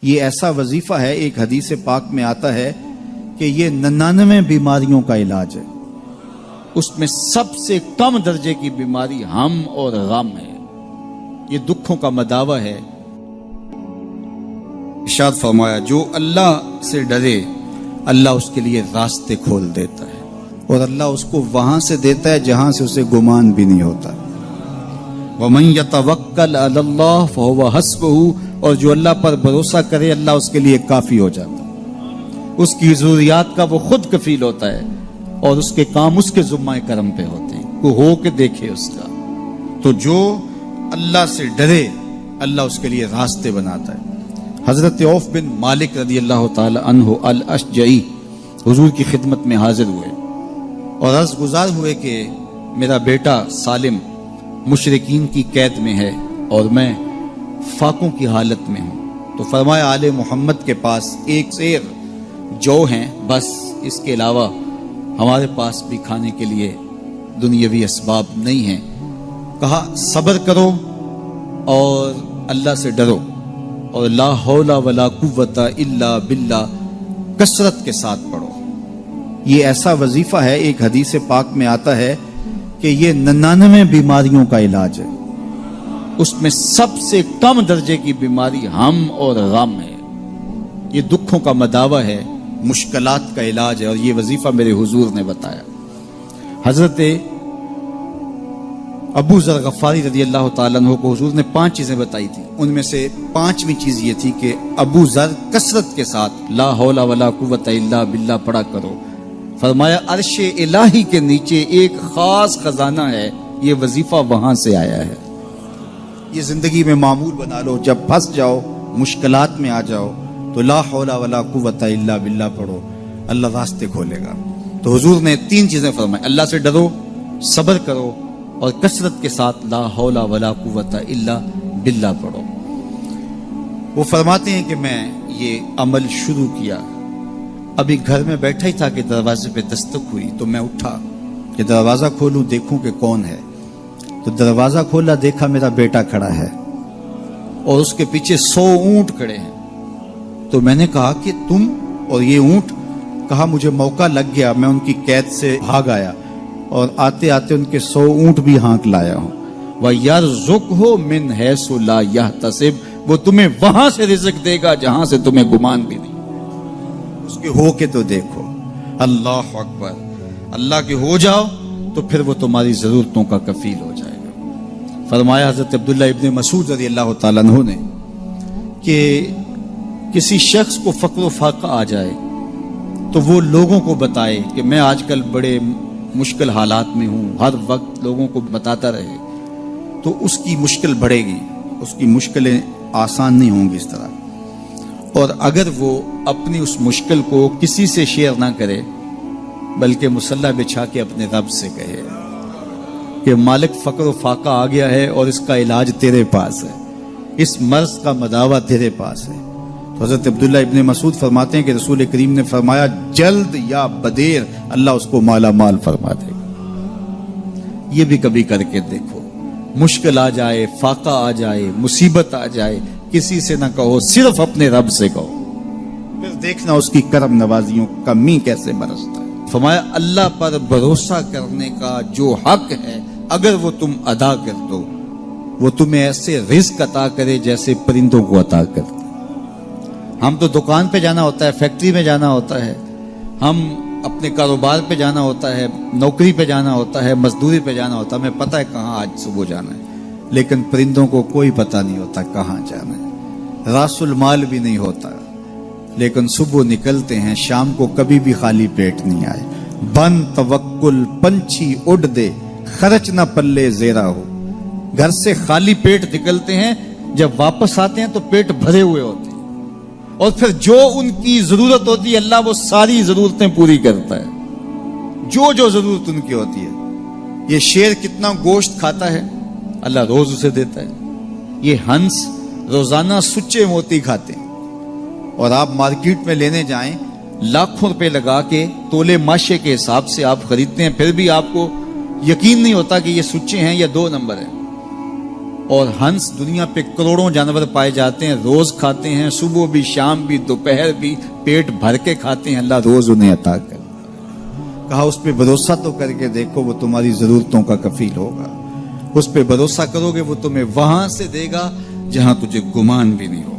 یہ ایسا وظیفہ ہے، ایک حدیث پاک میں آتا ہے کہ یہ 99 بیماریوں کا علاج ہے، اس میں سب سے کم درجے کی بیماری ہم اور غم ہے، یہ دکھوں کا مداوع ہے۔ ارشاد فرمایا جو اللہ سے ڈرے اللہ اس کے لیے راستے کھول دیتا ہے، اور اللہ اس کو وہاں سے دیتا ہے جہاں سے اسے گمان بھی نہیں ہوتا۔ وَمَن يَتَوَكَّلْ عَلَى اللَّهِ فَهُوَ حَسْبُهُ، اور جو اللہ پر بھروسہ کرے اللہ اس کے لیے کافی ہو جاتا ہے، اس کی ضروریات کا وہ خود کفیل ہوتا ہے، اور اس کے کام اس کے ذمہ کرم پہ ہوتے ہیں، وہ ہو کے دیکھے اس کا۔ تو جو اللہ سے ڈرے اللہ اس کے لیے راستے بناتا ہے۔ حضرت عوف بن مالک رضی اللہ تعالی عنہ الاشجعی حضور کی خدمت میں حاضر ہوئے اور عرض گزار ہوئے کہ میرا بیٹا سالم مشرکین کی قید میں ہے اور میں فاقوں کی حالت میں ہوں، تو فرمایا آل محمد کے پاس ایک سیر جو ہیں، بس اس کے علاوہ ہمارے پاس بھی کھانے کے لیے دنیاوی اسباب نہیں ہیں۔ کہا صبر کرو اور اللہ سے ڈرو، اور لا حول ولا قوت الا باللہ کثرت کے ساتھ پڑھو۔ یہ ایسا وظیفہ ہے، ایک حدیث پاک میں آتا ہے کہ یہ 99 بیماریوں کا علاج ہے، اس میں سب سے کم درجے کی بیماری ہم اور غم ہے، یہ دکھوں کا مداوع ہے، مشکلات کا علاج ہے، اور یہ وظیفہ میرے حضور نے بتایا۔ حضرت ابو ذر غفاری رضی اللہ تعالیٰ عنہ کو حضور نے 5 چیزیں بتائی تھی، ان میں سے 5ویں چیز یہ تھی کہ ابو ذر کثرت کے ساتھ لا حول ولا قوت الا باللہ پڑھا کرو۔ فرمایا عرش الہی کے نیچے ایک خاص خزانہ ہے، یہ وظیفہ وہاں سے آیا ہے، یہ زندگی میں معمول بنا لو، جب پھنس جاؤ مشکلات میں آ جاؤ تو لا حول ولا قوت الا باللہ پڑھو، اللہ راستے کھولے گا۔ تو حضور نے 3 چیزیں فرمائی، اللہ سے ڈرو، صبر کرو، اور کثرت کے ساتھ لا حول ولا قوت الا باللہ پڑھو۔ وہ فرماتے ہیں کہ میں یہ عمل شروع کیا، ابھی گھر میں بیٹھا ہی تھا کہ دروازے پہ دستک ہوئی، تو میں اٹھا کہ دروازہ کھولوں دیکھوں کہ کون ہے، تو دروازہ کھولا، دیکھا میرا بیٹا کھڑا ہے اور اس کے پیچھے 100 اونٹ کھڑے ہیں۔ تو میں نے کہا کہ تم اور یہ اونٹ؟ کہا مجھے موقع لگ گیا، میں ان کی قید سے بھاگ آیا اور آتے آتے ان کے 100 اونٹ بھی ہانک لایا ہوں۔ وَيَرْزُقْهُ مِنْ حَيْثُ لَا يَحْتَسِبُ، وہ تمہیں وہاں سے رزق دے گا جہاں سے تمہیں گمان بھی نہیں، اس کے ہو کے تو دیکھو۔ اللہ اکبر، اللہ کے ہو جاؤ تو پھر وہ تمہاری ضرورتوں کا کفیل ہو جائے گا۔ فرمایا حضرت عبداللہ ابن مسعود رضی اللہ تعالیٰ عنہ نے کہ کسی شخص کو فقر و فاقہ آ جائے تو وہ لوگوں کو بتائے کہ میں آج کل بڑے مشکل حالات میں ہوں، ہر وقت لوگوں کو بتاتا رہے تو اس کی مشکل بڑھے گی، اس کی مشکلیں آسان نہیں ہوں گی اس طرح۔ اور اگر وہ اپنی اس مشکل کو کسی سے شیئر نہ کرے بلکہ مصلی بچھا کے اپنے رب سے کہے کہ مالک فقر و فاقہ آ گیا ہے اور اس کا علاج تیرے پاس ہے، اس مرض کا مداوع تیرے پاس ہے۔ تو حضرت عبداللہ ابن مسعود فرماتے ہیں کہ رسول کریم نے فرمایا جلد یا بدیر اللہ اس کو مالا مال فرما دے گا۔ یہ بھی کبھی کر کے دیکھو، مشکل آ جائے، فاقہ آ جائے، مصیبت آ جائے، کسی سے نہ کہو، صرف اپنے رب سے کہو، پھر دیکھنا اس کی کرم نوازیوں کا می کیسے برستا ہے۔ فرمایا اللہ پر بھروسہ کرنے کا جو حق ہے اگر وہ تم ادا کر دو، وہ تمہیں ایسے رزق عطا کرے جیسے پرندوں کو عطا کرتے۔ ہم تو دکان پہ جانا ہوتا ہے، فیکٹری میں جانا ہوتا ہے، ہم اپنے کاروبار پہ جانا ہوتا ہے، نوکری پہ جانا ہوتا ہے، مزدوری پہ جانا ہوتا ہے، ہمیں پتہ ہے کہاں آج صبح جانا ہے، لیکن پرندوں کو کوئی پتہ نہیں ہوتا کہاں جانا ہے، راس المال بھی نہیں ہوتا، لیکن صبح نکلتے ہیں، شام کو کبھی بھی خالی پیٹ نہیں آئے۔ بن توکل پنچھی اڑ دے، خرچ نہ پلے زیرا ہو، گھر سے خالی پیٹ نکلتے ہیں، جب واپس آتے ہیں تو پیٹ بھرے ہوئے ہوتے ہیں، اور پھر جو ان کی ضرورت ہوتی ہے اللہ وہ ساری ضرورتیں پوری کرتا ہے، جو ضرورت ان کی ہوتی ہے۔ یہ شیر کتنا گوشت کھاتا ہے اللہ روز اسے دیتا ہے، یہ ہنس روزانہ سچے موتی کھاتے ہیں، اور آپ مارکیٹ میں لینے جائیں لاکھوں روپے لگا کے تولے ماشے کے حساب سے آپ خریدتے ہیں، پھر بھی آپ کو یقین نہیں ہوتا کہ یہ سچے ہیں یا 2 نمبر ہیں۔ اور ہنس دنیا پہ کروڑوں جانور پائے جاتے ہیں، روز کھاتے ہیں، صبح بھی شام بھی دوپہر بھی، پیٹ بھر کے کھاتے ہیں، اللہ روز انہیں عطا کر۔ کہا اس پہ بھروسہ تو کر کے دیکھو، وہ تمہاری ضرورتوں کا کفیل ہوگا۔ اس پہ بھروسہ کرو گے وہ تمہیں وہاں سے دے گا جہاں تجھے گمان بھی نہیں ہوگا۔